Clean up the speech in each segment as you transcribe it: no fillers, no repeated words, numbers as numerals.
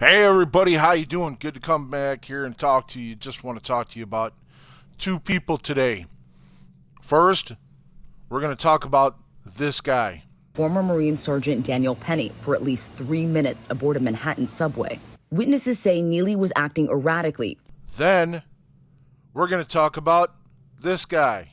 Hey everybody, how you doing? Good to come back here and talk to you. Just want to talk to you about two people today. First, we're going to talk about this guy. Former Marine Sergeant Daniel Penny for at least 3 minutes aboard a Manhattan subway. Witnesses say Neely was acting erratically. Then, we're going to talk about this guy.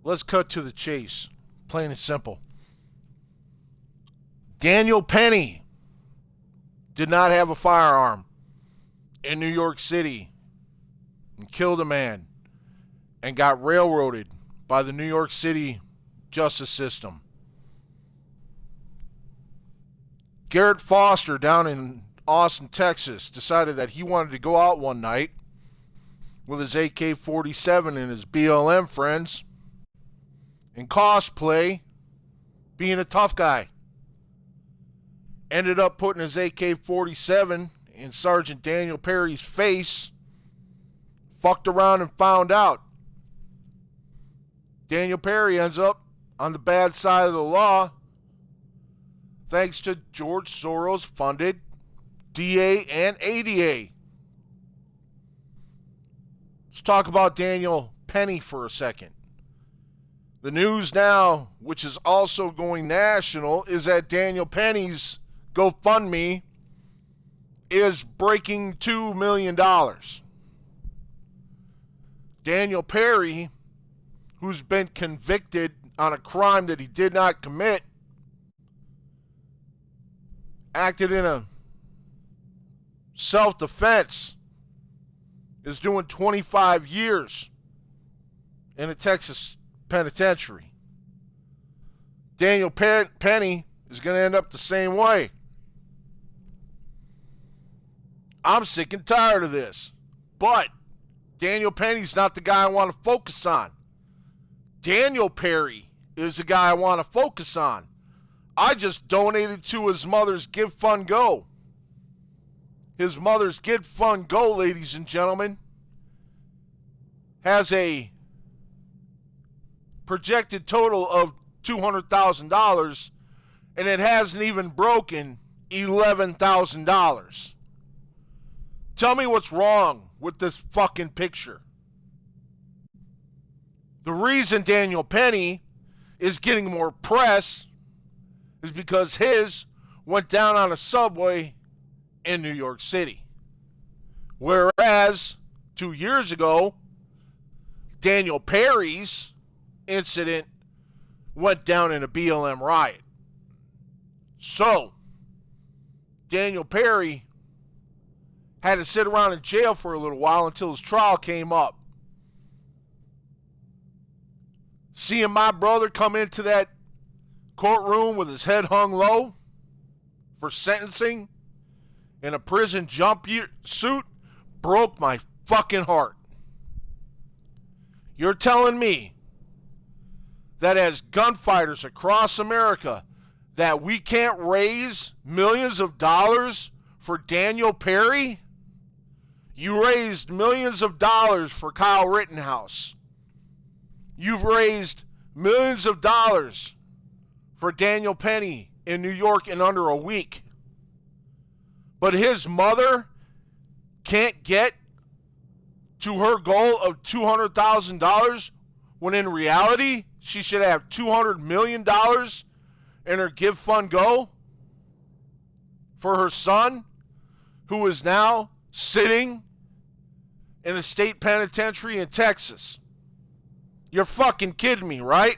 Let's cut to the chase. Plain and simple. Daniel Penny did not have a firearm in New York City and killed a man and got railroaded by the New York City justice system. Garrett Foster down in Austin, Texas, decided that he wanted to go out one night with his AK-47 and his BLM friends and cosplay being a tough guy. Ended up putting his AK-47 in Sergeant Daniel Perry's face. Fucked around and found out. Daniel Perry ends up on the bad side of the law thanks to George Soros funded DA and ADA. Let's talk about Daniel Penny for a second. The news now, which is also going national, is that Daniel Penny's GoFundMe is breaking $2 million. Daniel Perry, who's been convicted on a crime that he did not commit, acted in a self-defense, is doing 25 years in a Texas penitentiary. Daniel Penny is going to end up the same way. I'm sick and tired of this. But Daniel Penny's not the guy I want to focus on. Daniel Perry is the guy I want to focus on. I just donated to his mother's GiveSendGo. His mother's GiveSendGo, ladies and gentlemen, has a projected total of $200,000, and it hasn't even broken $11,000. Tell me what's wrong with this fucking picture. The reason Daniel Penny is getting more press is because his went down on a subway in New York City. Whereas 2 years ago, Daniel Perry's incident went down in a BLM riot. So, Daniel Perry had to sit around in jail for a little while until his trial came up. Seeing my brother come into that courtroom with his head hung low for sentencing in a prison jumpsuit broke my fucking heart. You're telling me that as gunfighters across America that we can't raise millions of dollars for Daniel Perry? You raised millions of dollars for Kyle Rittenhouse. You've raised millions of dollars for Daniel Penny in New York in under a week. But his mother can't get to her goal of $200,000 when in reality she should have $200 million in her GiveSendGo for her son, who is now sitting in a state penitentiary in Texas. You're fucking kidding me, right?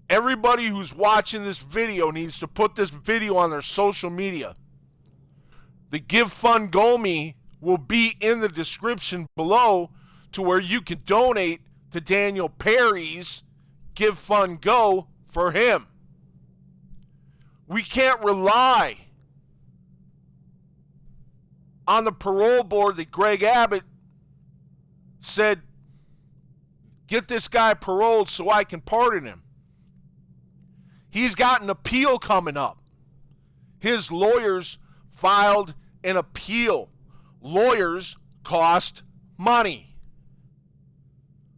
Everybody who's watching this video needs to put this video on their social media. The GiveSendGo will be in the description below to where you can donate to Daniel Perry's GiveSendGo for him. We can't rely on the parole board that Greg Abbott said, get this guy paroled so I can pardon him. He's got an appeal coming up. His lawyers filed an appeal. Lawyers cost money.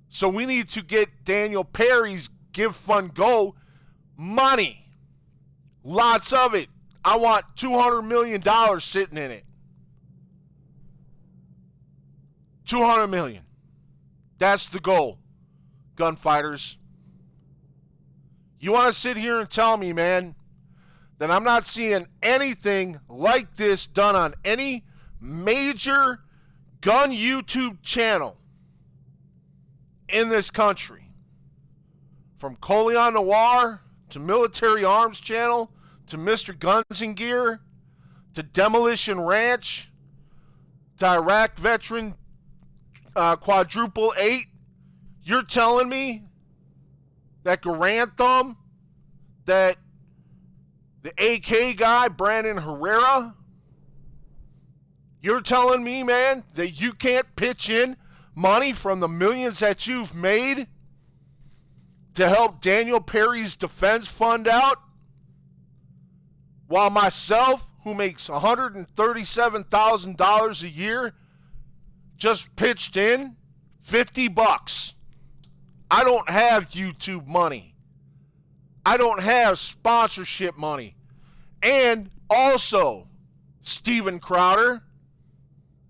So we need to get Daniel Perry's GiveSendGo money. Lots of it. I want $200 million sitting in it. $200 million. That's the goal, gunfighters. You want to sit here and tell me, man, that I'm not seeing anything like this done on any major gun YouTube channel in this country? From Coleon Noir to Military Arms Channel to Mr. Guns and Gear to Demolition Ranch to Iraq Veteran Quadruple 8. You're telling me that Garantham, that the AK guy, Brandon Herrera, you're telling me, man, that you can't pitch in money from the millions that you've made to help Daniel Perry's defense fund out? While myself, who makes $137,000 a year, just pitched in $50. I don't have YouTube money. I don't have sponsorship money. And also, Steven Crowder,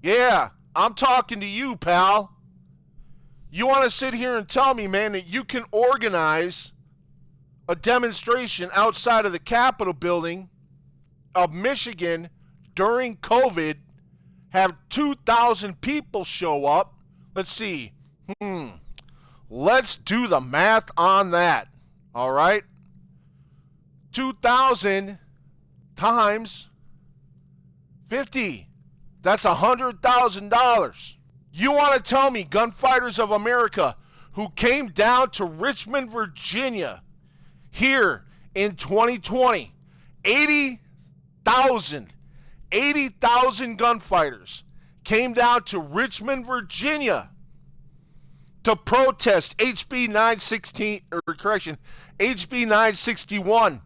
yeah, I'm talking to you, pal. You want to sit here and tell me, man, that you can organize a demonstration outside of the Capitol building of Michigan during COVID, have 2,000 people show up? Let's see. Let's do the math on that. All right? 2,000 times 50. That's $100,000. You want to tell me, gunfighters of America, who came down to Richmond, Virginia, here in 2020, 80,000 gunfighters came down to Richmond, Virginia to protest HB 961,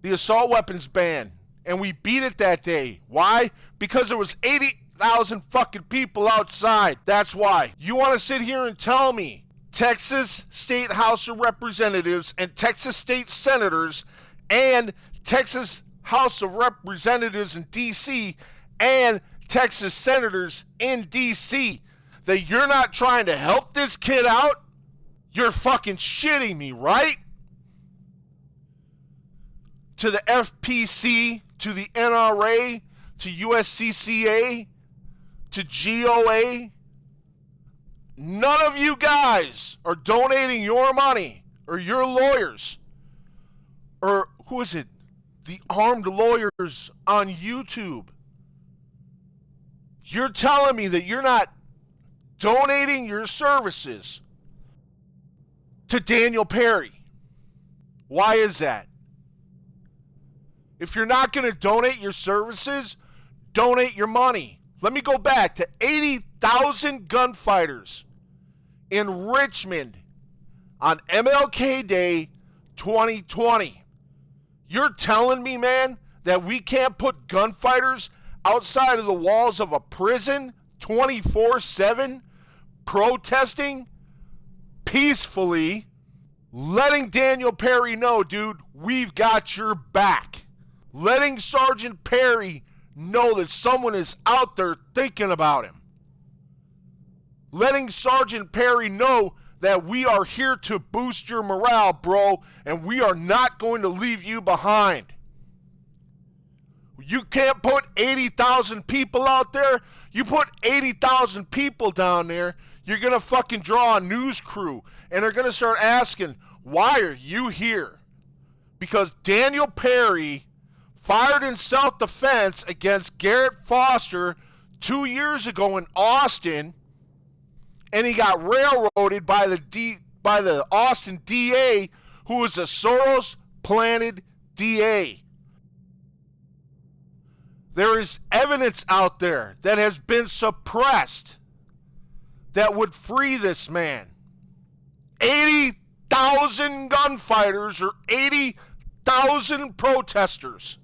the assault weapons ban. And we beat it that day. Why? Because there was 80,000 fucking people outside. That's why. You want to sit here and tell me Texas State House of Representatives and Texas State Senators and Texas House of Representatives in D.C. and Texas Senators in D.C. that you're not trying to help this kid out? You're fucking shitting me, right? To the FPC, to the NRA, to USCCA, to GOA, none of you guys are donating your money or your lawyers or who is it? The armed lawyers on YouTube. You're telling me that you're not donating your services to Daniel Perry. Why is that? If you're not going to donate your services, donate your money. Let me go back to 80,000 gunfighters in Richmond on MLK Day 2020. You're telling me, man, that we can't put gunfighters outside of the walls of a prison 24/7 protesting peacefully, letting Daniel Perry know, dude, we've got your back. Letting Sergeant Perry know that someone is out there thinking about him. Letting Sergeant Perry know that we are here to boost your morale, bro, and we are not going to leave you behind. You can't put 80,000 people out there. You put 80,000 people down there, you're going to fucking draw a news crew, and they're going to start asking, why are you here? Because Daniel Perry fired in self-defense against Garrett Foster 2 years ago in Austin, and he got railroaded by the Austin DA, who was a Soros-planted DA. There is evidence out there that has been suppressed that would free this man. 80,000 gunfighters or 80,000 protesters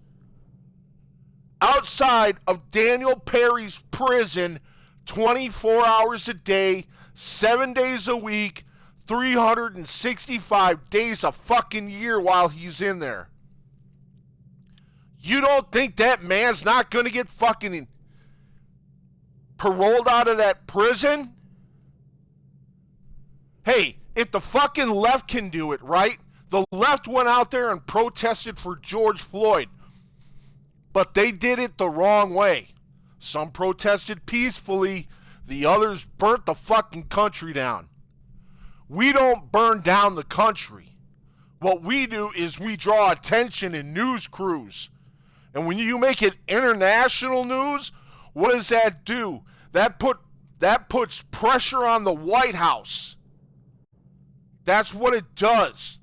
outside of Daniel Perry's prison 24 hours a day, 7 days a week, 365 days a fucking year while he's in there. You don't think that man's not going to get fucking paroled out of that prison? Hey, if the fucking left can do it, right? The left went out there and protested for George Floyd. But they did it the wrong way. Some protested peacefully. The others burnt the fucking country down. We don't burn down the country. What we do is we draw attention in news crews. And when you make it international news, what does that do? That puts pressure on the White House. That's what it does.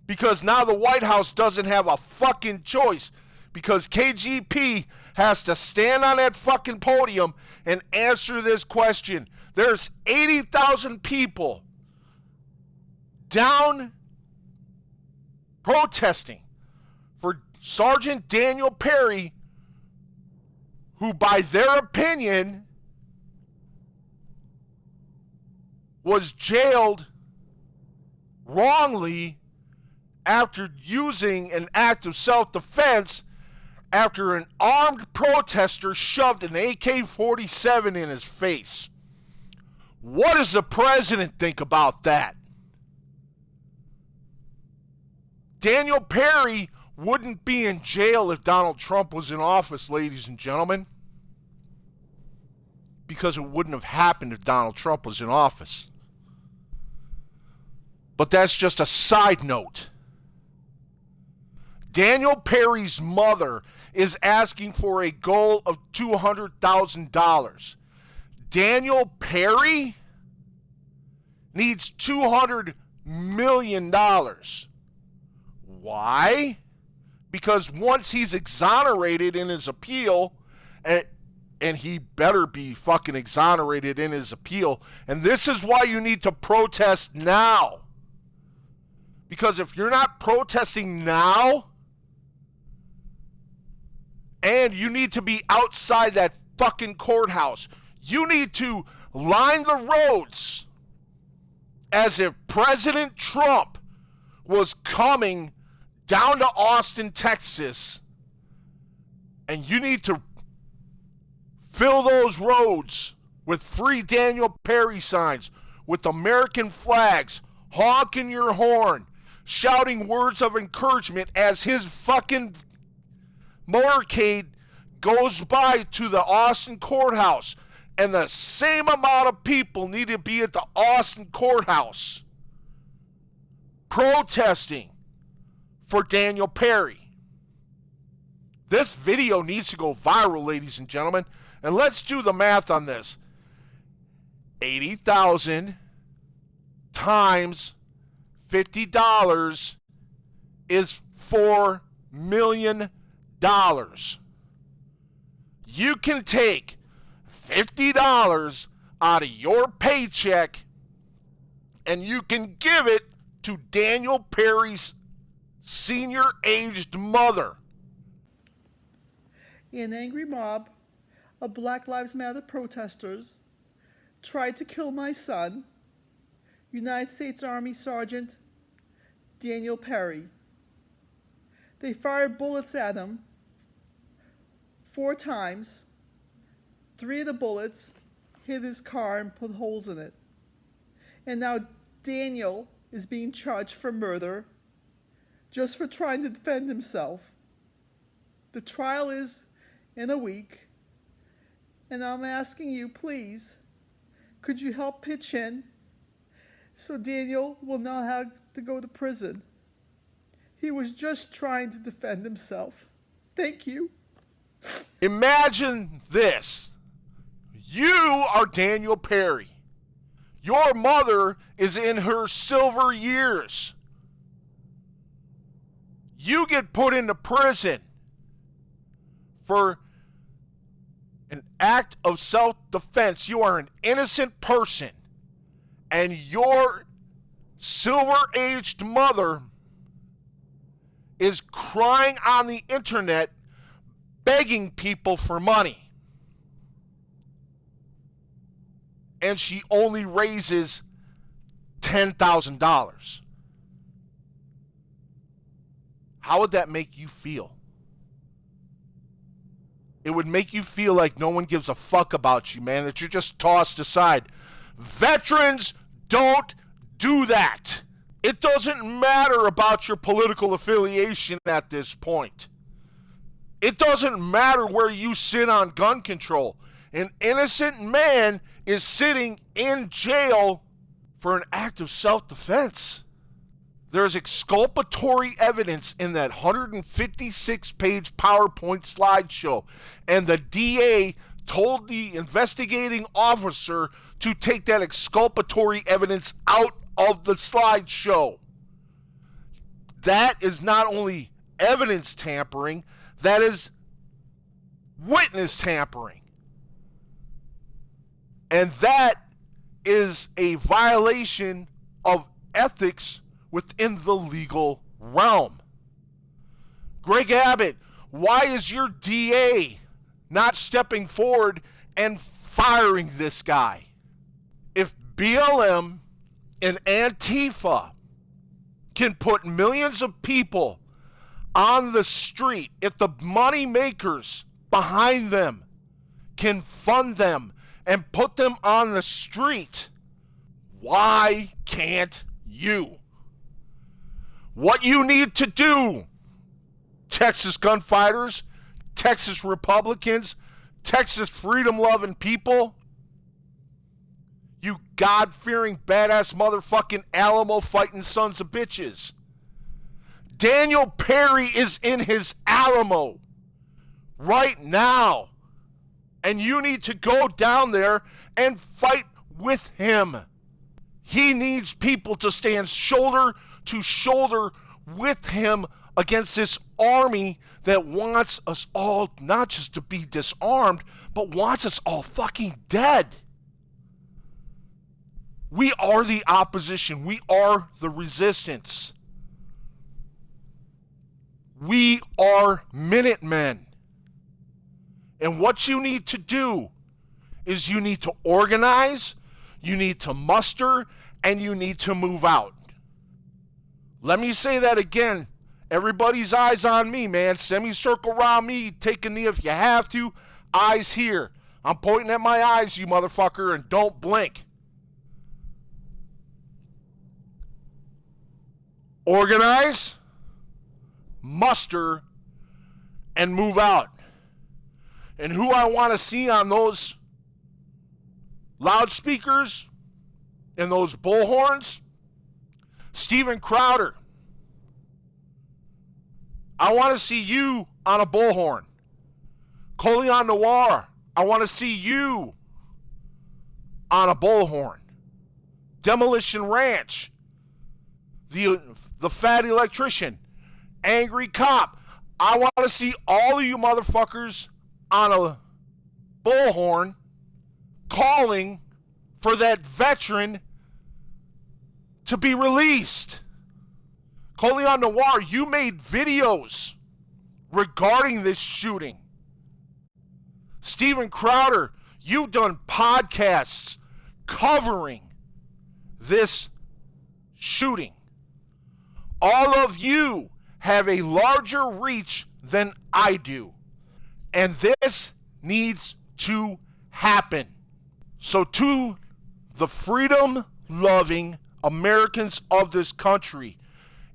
Because now the White House doesn't have a fucking choice. Because KGP has to stand on that fucking podium and answer this question. There's 80,000 people down protesting for Sergeant Daniel Perry, who by their opinion was jailed wrongly after using an act of self-defense after an armed protester shoved an AK-47 in his face. What does the president think about that? Daniel Perry wouldn't be in jail if Donald Trump was in office, ladies and gentlemen. Because it wouldn't have happened if Donald Trump was in office. But that's just a side note. Daniel Perry's mother is asking for a goal of $200,000. Daniel Perry needs $200 million. Why? Because once he's exonerated in his appeal, and he better be fucking exonerated in his appeal, and this is why you need to protest now. Because if you're not protesting now, and you need to be outside that fucking courthouse, you need to line the roads as if President Trump was coming down to Austin, Texas, and you need to fill those roads with free Daniel Perry signs, with American flags, honking your horn, shouting words of encouragement as his fucking motorcade goes by to the Austin courthouse. And the same amount of people need to be at the Austin courthouse protesting for Daniel Perry. This video needs to go viral, ladies and gentlemen. And let's do the math on this. 80,000 times $50 is $4 million. You can take $50 out of your paycheck and you can give it to Daniel Perry's senior-aged mother. An angry mob of Black Lives Matter protesters tried to kill my son, United States Army Sergeant Daniel Perry. They fired bullets at him 4 times. 3 of the bullets hit his car and put holes in it. And now Daniel is being charged for murder just for trying to defend himself. The trial is in a week. And I'm asking you, please, could you help pitch in so Daniel will not have to go to prison? He was just trying to defend himself. Thank you. Imagine this. You are Daniel Perry. Your mother is in her silver years. You get put into prison for an act of self-defense. You are an innocent person, and your silver-aged mother is crying on the internet begging people for money. And she only raises $10,000. How would that make you feel? It would make you feel like no one gives a fuck about you, man, that you're just tossed aside. Veterans don't do that. It doesn't matter about your political affiliation at this point. It doesn't matter where you sit on gun control. An innocent man is sitting in jail for an act of self-defense. There's exculpatory evidence in that 156-page PowerPoint slideshow, and the DA told the investigating officer to take that exculpatory evidence out of the slideshow. That is not only evidence tampering, that is witness tampering. And that is a violation of ethics within the legal realm. Greg Abbott, why is your DA not stepping forward and firing this guy? If BLM and Antifa can put millions of people on the street, if the money makers behind them can fund them and put them on the street, why can't you? What you need to do, Texas gunfighters, Texas Republicans, Texas freedom-loving people, you God-fearing, badass motherfucking Alamo-fighting sons of bitches. Daniel Perry is in his Alamo right now. And you need to go down there and fight with him. He needs people to stand shoulder to shoulder with him against this army that wants us all not just to be disarmed, but wants us all fucking dead. We are the opposition. We are the resistance. We are Minutemen. And what you need to do is you need to organize, you need to muster, and you need to move out. Let me say that again. Everybody's eyes on me, man. Semicircle around me. Take a knee if you have to. Eyes here. I'm pointing at my eyes, you motherfucker, and don't blink. Organize, muster, and move out. And who I want to see on those loudspeakers and those bullhorns? Steven Crowder. I want to see you on a bullhorn. Colion Noir. I want to see you on a bullhorn. Demolition Ranch. The fat electrician. Angry Cop. I want to see all of you motherfuckers on a bullhorn calling for that veteran to be released. Colion Noir, you made videos regarding this shooting. Steven Crowder, you've done podcasts covering this shooting. All of you have a larger reach than I do. And this needs to happen. So to the freedom-loving Americans of this country,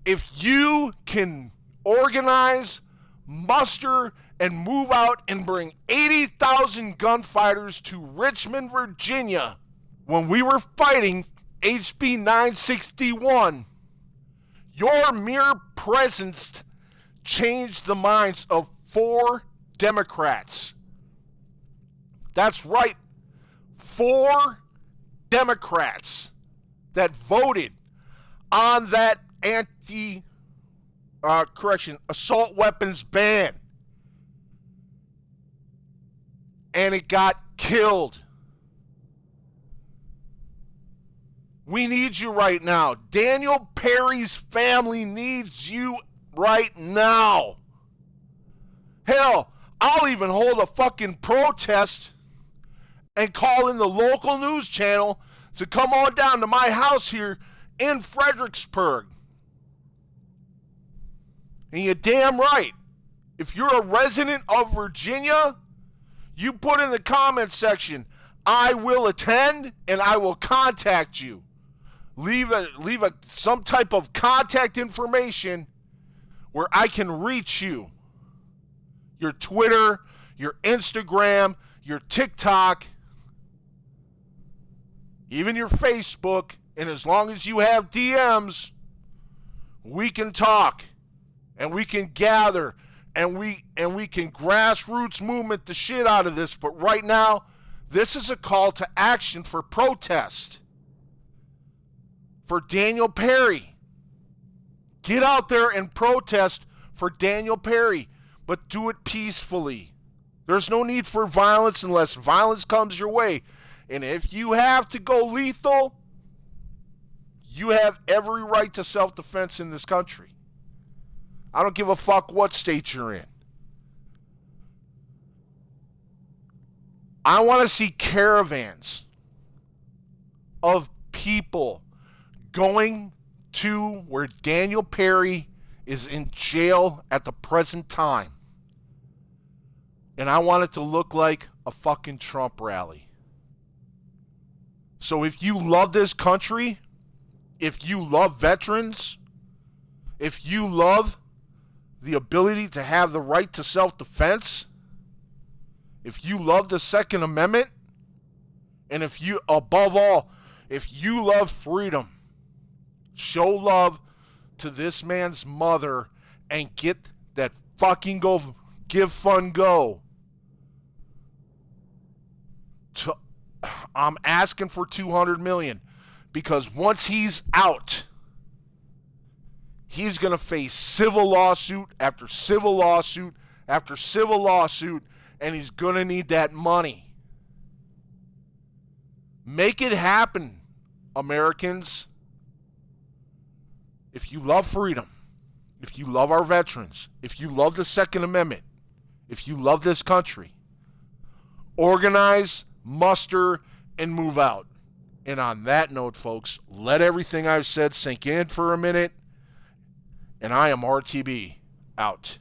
if you can organize, muster, and move out and bring 80,000 gunfighters to Richmond, Virginia, when we were fighting HB 961, your mere presence changed the minds of 4 Democrats. That's right. 4 Democrats that voted on that assault weapons ban. and it got killed. We need you right now. Daniel Perry's family needs you right now. Hell, I'll even hold a fucking protest and call in the local news channel to come on down to my house here in Fredericksburg. And you're damn right. If you're a resident of Virginia, you put in the comment section, I will attend and I will contact you. Leave some type of contact information where I can reach you. Your Twitter, your Instagram, your TikTok, even your Facebook, and as long as you have DMs, we can talk and we can gather and we can grassroots movement the shit out of this. But right now, this is a call to action for protest. For Daniel Perry. Get out there and protest for Daniel Perry, but do it peacefully. There's no need for violence unless violence comes your way. And if you have to go lethal, you have every right to self-defense in this country. I don't give a fuck what state you're in. I want to see caravans of people going to where Daniel Perry is in jail at the present time. And I want it to look like a fucking Trump rally. So if you love this country, if you love veterans, if you love the ability to have the right to self-defense, if you love the Second Amendment, and if you, above all, if you love freedom, show love to this man's mother and get that fucking GiveSendGo. I'm asking for $200 million because once he's out, he's going to face civil lawsuit after civil lawsuit after civil lawsuit, and he's going to need that money. Make it happen, Americans. If you love freedom, if you love our veterans, if you love the Second Amendment, if you love this country, organize, muster, and move out. And on that note, folks, let everything I've said sink in for a minute. And I am RTB, out.